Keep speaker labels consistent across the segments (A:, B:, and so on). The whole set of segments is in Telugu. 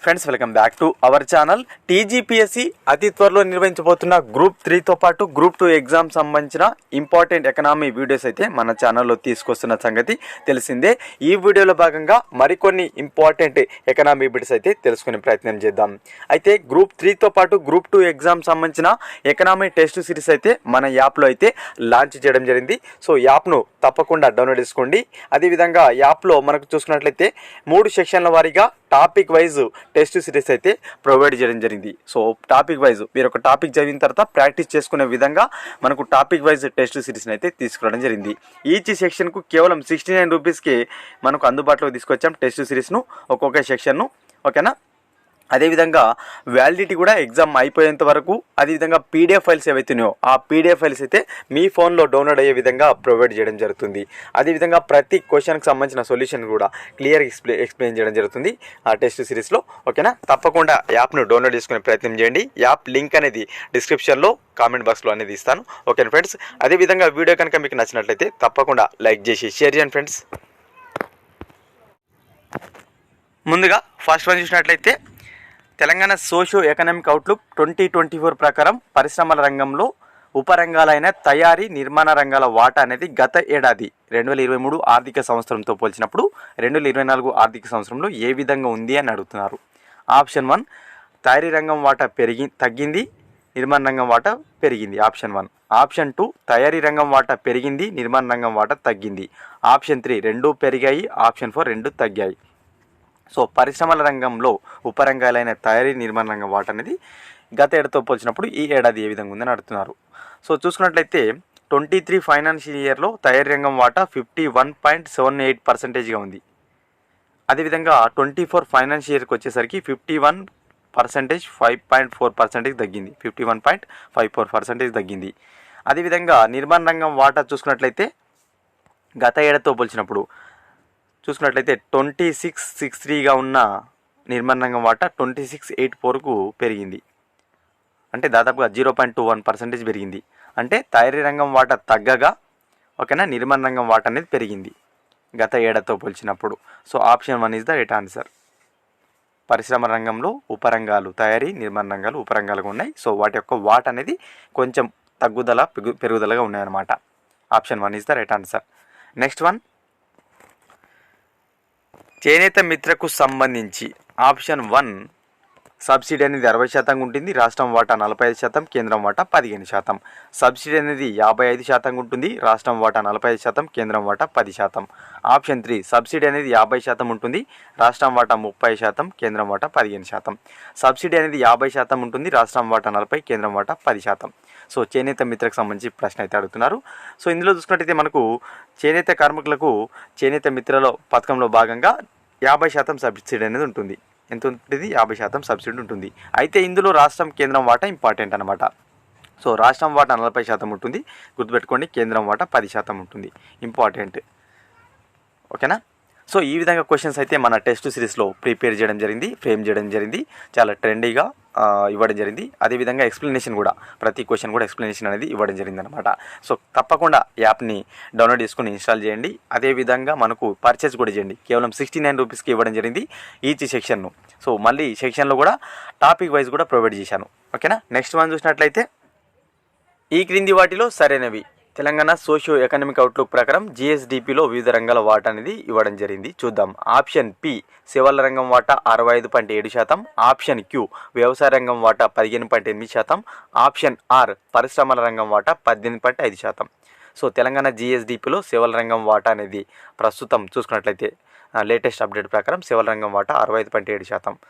A: Friends, welcome back to our channel. TGPSC అతి త్వరలో నిర్వహించబోతున్న గ్రూప్ 3తో పాటు గ్రూప్ 2 ఎగ్జామ్ సంబంధించిన ఇంపార్టెంట్ ఎకనామీ వీడియోస్ అయితే మన ఛానల్లో తీసుకొస్తున్న సంగతి తెలిసిందే. ఈ వీడియోలో భాగంగా మరికొన్ని ఇంపార్టెంట్ ఎకనామీ బిట్స్ అయితే తెలుసుకునే ప్రయత్నం చేద్దాం. అయితే గ్రూప్ 3తో పాటు గ్రూప్ 2 ఎగ్జామ్ సంబంధించిన ఎకనామీ టెస్ట్ సిరీస్ అయితే మన యాప్లో అయితే లాంచ్ చేయడం జరిగింది. సో యాప్ను తప్పకుండా డౌన్లోడ్ చేసుకోండి. అదేవిధంగా యాప్లో మనకు చూసుకున్నట్లయితే 3 సెక్షన్ల వారీగా టాపిక్ వైజ్ టెస్ట్ సిరీస్ అయితే ప్రొవైడ్ చేయడం జరిగింది. సో టాపిక్ వైజ్ మీరు ఒక టాపిక్ చదివిన తర్వాత ప్రాక్టీస్ చేసుకునే విధంగా మనకు టాపిక్ వైజ్ టెస్ట్ సిరీస్ని అయితే తీసుకురావడం జరిగింది. ఈచ్ సెక్షన్కు కేవలం 69 రూపీస్కి మనకు అందుబాటులో తీసుకొచ్చాం టెస్ట్ సిరీస్ను, ఒక్కొక్క సెక్షన్ను. ఓకేనా. అదేవిధంగా వ్యాలిడిటీ కూడా ఎగ్జామ్ అయిపోయేంత వరకు, అదేవిధంగా పీడిఎఫ్ ఫైల్స్ ఏవైతున్నాయో ఆ పీడిఎఫ్ ఫైల్స్ అయితే మీ ఫోన్లో డౌన్లోడ్ అయ్యే విధంగా ప్రొవైడ్ చేయడం జరుగుతుంది. అదేవిధంగా ప్రతి క్వశ్చన్కి సంబంధించిన సొల్యూషన్ కూడా క్లియర్ ఎక్స్ప్లెయిన్ చేయడం జరుగుతుంది ఆ టెస్ట్ సిరీస్లో. ఓకేనా. తప్పకుండా యాప్ను డౌన్లోడ్ చేసుకునే ప్రయత్నం చేయండి. యాప్ లింక్ అనేది డిస్క్రిప్షన్లో కామెంట్ బాక్స్లో అనేది ఇస్తాను. Okay friends. అదేవిధంగా వీడియో కనుక మీకు నచ్చినట్లయితే తప్పకుండా లైక్ చేసి షేర్ చేయండి ఫ్రెండ్స్. ముందుగా ఫస్ట్ వన్ చూసినట్లయితే తెలంగాణ సోషియో ఎకనామిక్ అవుట్లుక్ 2024 ప్రకారం పరిశ్రమల రంగంలో ఉపరంగాలైన తయారీ, నిర్మాణ రంగాల వాటా అనేది గత ఏడాది 2023 ఆర్థిక సంవత్సరంతో పోల్చినప్పుడు 2024 ఆర్థిక సంవత్సరంలో ఏ విధంగా ఉంది అని అడుగుతున్నారు. ఆప్షన్ 1 తయారీ రంగం వాటా తగ్గింది, నిర్మాణ రంగం వాటా పెరిగింది. ఆప్షన్ 1. ఆప్షన్ 2 తయారీ రంగం వాటా పెరిగింది, నిర్మాణ రంగం వాటా తగ్గింది. ఆప్షన్ 3 రెండూ పెరిగాయి. ఆప్షన్ 4 రెండూ తగ్గాయి. సో పరిశ్రమల రంగంలో ఉపరంగాలైన తయారీ, నిర్మాణ రంగం వాటా అనేది గత ఏడాదితో పోల్చినప్పుడు ఈ ఏడాది ఏ విధంగా ఉందని అడుగుతున్నారు. సో చూసుకున్నట్లయితే 23 ఫైనాన్షియల్ ఇయర్లో తయారీ రంగం వాటా 51.78%గా ఉంది. అదేవిధంగా 24 ఫైనాన్షియల్ ఇయర్కి వచ్చేసరికి 51% 5.4% తగ్గింది. 51.54% తగ్గింది. అదేవిధంగా నిర్మాణ రంగం వాటా చూసుకున్నట్లయితే గత ఏడాదితో పోల్చినప్పుడు చూసుకున్నట్లయితే 2663గా ఉన్న నిర్మాణ రంగం వాటా 2684కు పెరిగింది. అంటే దాదాపుగా 0.21% పెరిగింది. అంటే తయారీ రంగం వాటా తగ్గగా, ఓకేనా, నిర్మాణ రంగం వాటా అనేది పెరిగింది గత ఏడాదితో పోల్చినప్పుడు. So option 1 is the right answer. పరిశ్రమ రంగంలో ఉపరంగాలు, తయారీ, నిర్మాణ రంగాలు ఉపరంగాలుగా ఉన్నాయి. సో వాటి యొక్క వాటా అనేది కొంచెం తగ్గుదల పెరుగుదలగా ఉన్నాయన్నమాట. Option 1 is the right answer. Next one, చేనేత మిత్రకు సంబంధించి ఆప్షన్ 1 సబ్సిడీ అనేది 60% ఉంటుంది. రాష్ట్రం వాటా 45%, కేంద్రం వాటా 15%. సబ్సిడీ అనేది 55% ఉంటుంది. రాష్ట్రం వాటా 45%, కేంద్రం వాటా 10%. ఆప్షన్ 3 సబ్సిడీ అనేది 50% ఉంటుంది. రాష్ట్రం వాటా 30%, కేంద్రం వాటా 15%. సబ్సిడీ అనేది 50% ఉంటుంది. రాష్ట్రం వాటా 40%, కేంద్రం వాటా 10%. సో చేనేత మిత్రకు సంబంధించి ప్రశ్న అయితే అడుగుతున్నారు. సో ఇందులో చూసుకున్నట్టయితే మనకు చేనేత కార్మికులకు చేనేత మిత్రలో పథకంలో భాగంగా 50% సబ్సిడీ అనేది ఉంటుంది. ఎంత ఉంటుంది? 50% సబ్సిడీ ఉంటుంది. అయితే ఇందులో రాష్ట్రం, కేంద్రం వాటా ఇంపార్టెంట్ అనమాట. సో రాష్ట్రం వాటా 40% ఉంటుంది, గుర్తుపెట్టుకోండి. కేంద్రం వాటా 10% ఉంటుంది, ఇంపార్టెంట్. ఓకేనా. సో ఈ విధంగా క్వశ్చన్స్ అయితే మన టెస్ట్ సిరీస్లో ప్రిపేర్ చేయడం జరిగింది, ఫ్రేమ్ చేయడం జరిగింది, చాలా ట్రెండీగా ఇవ్వడం జరిగింది. అదేవిధంగా ఎక్స్ప్లెనేషన్ కూడా, ప్రతి క్వశ్చన్ కూడా ఎక్స్ప్లెనేషన్ అనేది ఇవ్వడం జరిగింది అనమాట. సో తప్పకుండా యాప్ని డౌన్లోడ్ చేసుకుని ఇన్స్టాల్ చేయండి. అదేవిధంగా మనకు పర్చేస్ కూడా చేయండి. కేవలం 69 రూపీస్కి ఇవ్వడం జరిగింది ఈచ్ సెక్షన్ను. సో మళ్ళీ సెక్షన్లో కూడా టాపిక్ వైజ్ కూడా ప్రొవైడ్ చేశాను. ఓకేనా. నెక్స్ట్ వన్ చూసినట్లయితే ఈ క్రింది వాటిలో సరైనవి. తెలంగాణ సోషియో ఎకనామిక్ అవుట్లుక్ ప్రకారం జిఎస్డిపిలో వివిధ రంగాల వాటా అనేది ఇవ్వడం జరిగింది. చూద్దాం. ఆప్షన్ పి సేవల రంగం వాటా 65.7%. ఆప్షన్ క్యూ వ్యవసాయ రంగం వాటా 15.8%. ఆప్షన్ ఆర్ పరిశ్రమల రంగం వాటా 18.5%. సో తెలంగాణ జిఎస్డిపిలో సేవల రంగం వాటా అనేది ప్రస్తుతం చూసుకున్నట్లయితే లేటెస్ట్ అప్డేట్ ప్రకారం సేవల రంగం వాటా 65.7%.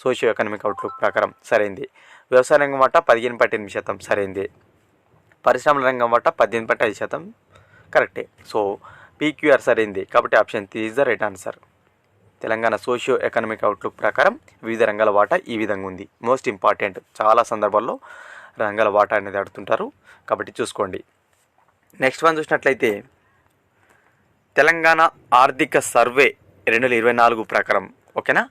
A: సోషియో ఎకనామిక్ అవుట్లుక్ ప్రకారం సరైంది. వ్యవసాయ రంగం వాటా 15.8% సరైంది. పరిశ్రమల రంగం వాటా 18.5% కరెక్టే. సో పీక్యూఆర్ సరైంది. కాబట్టి option 3 is the right answer. Telangana socio economic outlook ప్రకారం వివిధ రంగాల వాటా ఈ విధంగా ఉంది. మోస్ట్ ఇంపార్టెంట్, చాలా సందర్భాల్లో రంగాల వాటా అనేది అడుగుతుంటారు, కాబట్టి చూసుకోండి. నెక్స్ట్ వన్ చూసినట్లయితే తెలంగాణ ఆర్థిక సర్వే 2024 ప్రకారం, ఓకేనా,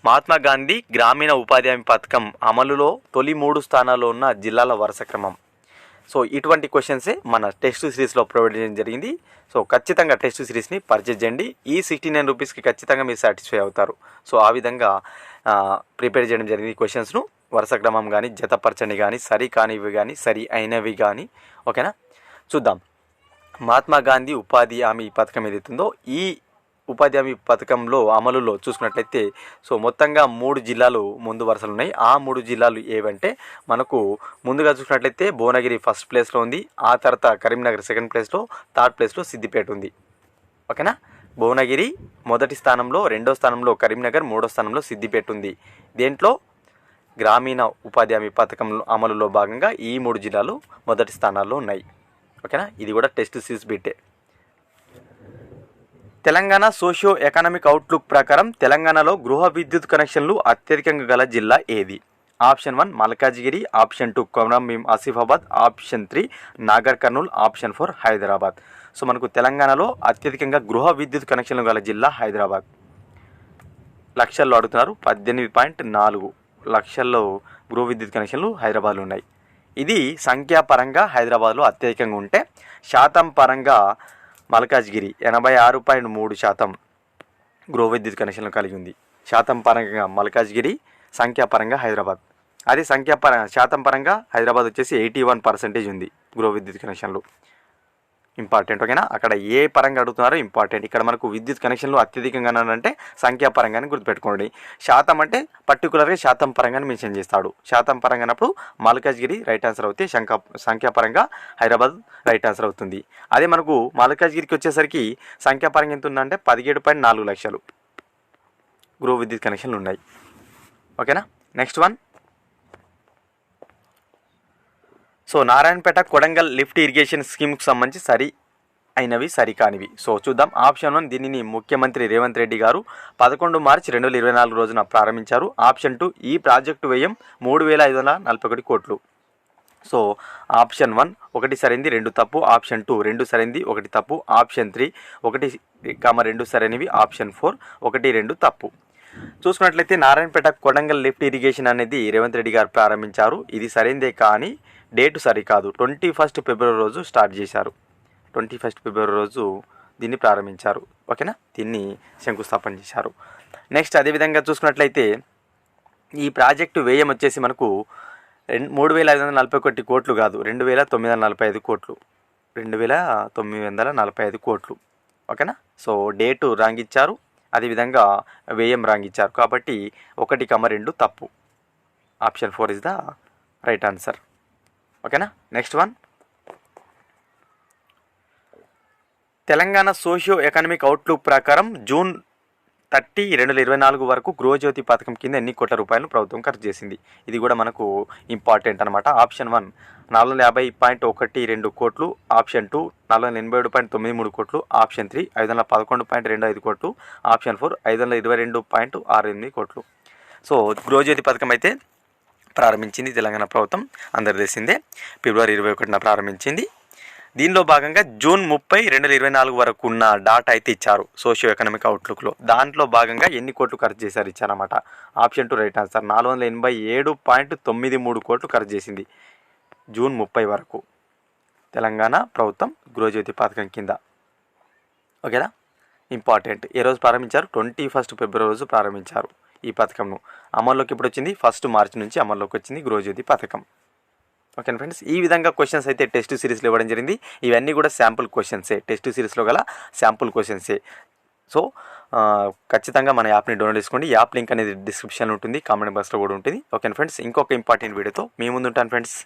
A: మహాత్మా గాంధీ గ్రామీణ ఉపాధి హామీ పథకం అమలులో తొలి 3 స్థానాల్లో ఉన్న జిల్లాల వరుస క్రమం. సో ఇటువంటి క్వశ్చన్సే మన టెస్ట్ సిరీస్లో ప్రొవైడ్ చేయడం జరిగింది. సో ఖచ్చితంగా టెస్ట్ సిరీస్ని పర్చేజ్ చేయండి. ఈ 69 రూపీస్కి ఖచ్చితంగా మీరు సాటిస్ఫై అవుతారు. సో ఆ విధంగా ప్రిపేర్ చేయడం జరిగింది. క్వశ్చన్స్ను వరుస క్రమం కానీ, జతపరచని కానీ, సరి కానివి కానీ, సరి అయినవి కానీ. ఓకేనా, చూద్దాం. మహాత్మా గాంధీ ఉపాధి హామీ పథకం ఏదైతుందో ఈ ఉపాధి హామీ పథకంలో అమలులో చూసుకున్నట్లయితే సో మొత్తంగా 3 జిల్లాలు ముందు వరుసలు ఉన్నాయి. ఆ 3 జిల్లాలు ఏవంటే మనకు ముందుగా చూసుకున్నట్లయితే భువనగిరి ఫస్ట్ ప్లేస్లో ఉంది. ఆ తర్వాత కరీంనగర్ సెకండ్ ప్లేస్లో, థర్డ్ ప్లేస్లో సిద్దిపేట ఉంది. ఓకేనా, భువనగిరి మొదటి స్థానంలో, రెండో స్థానంలో కరీంనగర్, మూడో స్థానంలో సిద్దిపేట ఉంది. దేంట్లో గ్రామీణ ఉపాధి హామీ పథకం అమలులో భాగంగా ఈ 3 జిల్లాలు మొదటి స్థానాల్లో ఉన్నాయి. ఓకేనా, ఇది కూడా టెస్ట్ సిరీస్ బిట్టే. తెలంగాణ సోషియో ఎకనామిక్ అవుట్లుక్ ప్రకారం తెలంగాణలో గృహ విద్యుత్ కనెక్షన్లు అత్యధికంగా గల జిల్లా ఏది? Option 1 Malkajgiri, option 2 Komaram Bheem Asifabad, option 3 Nagar Kurnool, option 4 Hyderabad. So మనకు తెలంగాణలో అత్యధికంగా గృహ విద్యుత్ కనెక్షన్లు గల జిల్లా హైదరాబాద్. లక్షల్లో అడుగుతున్నారు. 18.4 లక్షల్లో గృహ విద్యుత్ కనెక్షన్లు హైదరాబాద్లో ఉన్నాయి. ఇది సంఖ్యాపరంగా హైదరాబాద్లో అత్యధికంగా ఉంటే, శాతం పరంగా మల్కాజ్గిరి 86.3% గృహ విద్యుత్ కనెక్షన్లు కలిగి ఉంది. శాతం పరంగా మల్కాజ్గిరి, సంఖ్యాపరంగా హైదరాబాద్. అదే శాతం పరంగా హైదరాబాద్ వచ్చేసి 81% ఉంది గృహ విద్యుత్ కనెక్షన్లు. ఇంపార్టెంట్. ఓకేనా, అక్కడ ఏ పరంగా అడుగుతున్నారో ఇంపార్టెంట్. ఇక్కడ మనకు విద్యుత్ కనెక్షన్లు అత్యధికంగా అంటే సంఖ్యాపరంగానే గుర్తుపెట్టుకోండి. శాతం అంటే పర్టికులర్గా శాతం పరంగానే మెన్షన్ చేస్తాడు. శాతం పరంగా అన్నప్పుడు మల్కాజ్గిరి రైట్ ఆన్సర్ అవుతే సంఖ్యాపరంగా హైదరాబాద్ రైట్ ఆన్సర్ అవుతుంది. అదే మనకు మల్కాజ్గిరికి వచ్చేసరికి సంఖ్యాపరంగా ఎంత ఉందంటే 17.4 లక్షలు గృహ విద్యుత్ కనెక్షన్లు ఉన్నాయి. ఓకేనా, next one. So Narayanpet Kodangal lift irrigation స్కీమ్కి సంబంధించి సరి అయినవి, సరికానివి. సో చూద్దాం. ఆప్షన్ 1 దీనిని ముఖ్యమంత్రి రేవంత్ రెడ్డి గారు 11 మార్చి 2024 రోజున ప్రారంభించారు. ఆప్షన్ 2 ఈ ప్రాజెక్టు వ్యయం 3,541 కోట్లు. సో ఆప్షన్ 1 1 సరైంది, 2 తప్పు. ఆప్షన్ 2 2 సరైంది, 1 తప్పు. ఆప్షన్ 3 1, 2 సరైనవి. ఆప్షన్ 4 1, 2 తప్పు. చూసుకున్నట్లయితే నారాయణపేట కొడంగల్ లిఫ్ట్ ఇరిగేషన్ అనేది రేవంత్ రెడ్డి గారు ప్రారంభించారు. ఇది సరైందే, కానీ డేటు సరికాదు. 21 ఫిబ్రవరి రోజు స్టార్ట్ చేశారు. 21 ఫిబ్రవరి రోజు దీన్ని ప్రారంభించారు. ఓకేనా, దీన్ని శంకుస్థాపన చేశారు. నెక్స్ట్ అదేవిధంగా చూసుకున్నట్లయితే ఈ ప్రాజెక్టు వ్యయం వచ్చేసి మనకు 3,541 కోట్లు కాదు, 2,945 కోట్లు. 2,945 కోట్లు. ఓకేనా, సో డేటు రాంగ్ ఇచ్చారు, అదేవిధంగా వ్యయం రాంగ్ ఇచ్చారు. కాబట్టి 1, 2 తప్పు. Option 4 is the right answer. ఓకేనా, next one. Telangana socio economic outlook ప్రకారం జూన్ 30, 2024 వరకు గృహజ్యోతి పథకం కింద ఎన్ని కోట్ల రూపాయలు ప్రభుత్వం ఖర్చు చేసింది? ఇది కూడా మనకు ఇంపార్టెంట్ అనమాట. ఆప్షన్ 1 450.12 కోట్లు. ఆప్షన్ 2 487.93 కోట్లు. ఆప్షన్ 3 511.25 కోట్లు. ఆప్షన్ 4 522.68 కోట్లు. సో గృహజ్యోతి పథకం అయితే ప్రారంభించింది తెలంగాణ ప్రభుత్వం, అందరు తెలిసిందే. ఫిబ్రవరి 21న ప్రారంభించింది. దీనిలో భాగంగా జూన్ 30, 2024 వరకు ఉన్న డాటా అయితే ఇచ్చారు సోషియో ఎకనామిక్ అవుట్లుక్లో. దాంట్లో భాగంగా ఎన్ని కోట్లు ఖర్చు చేశారు ఇచ్చారన్నమాట. Option 2 right answer. 487.93 కోట్లు ఖర్చు చేసింది జూన్ 30 వరకు తెలంగాణ ప్రభుత్వం గృహజ్యోతి పథకం కింద. ఓకేనా, ఇంపార్టెంట్. ఏ రోజు ప్రారంభించారు? 21 ఫిబ్రవరి రోజు ప్రారంభించారు ఈ పథకంను. అమల్లోకి ఇప్పుడు వచ్చింది 1 మార్చి నుంచి అమల్లోకి వచ్చింది గృహజ్యోతి పథకం. ఓకే ఫ్రెండ్స్, ఈ విధంగా క్వశ్చన్స్ అయితే టెస్ట్ సిరీస్లో ఇవ్వడం జరిగింది. ఇవన్నీ కూడా శాంపుల్ క్వశ్చన్సే, టెస్ట్ సిరీస్లో గల శాంపుల్ క్వశ్చన్సే. సో ఖచ్చితంగా మన యాప్ని డౌన్లోడ్ చేసుకోండి. యాప్ లింక్ అనేది డిస్క్రిప్షన్లో ఉంటుంది, కామెంట్ బాక్స్లో కూడా ఉంటుంది. ఓకే ఫ్రెండ్స్, ఇంకొక ఇంపార్టెంట్ వీడియోతో మీ ముందు ఉంటాను ఫ్రెండ్స్.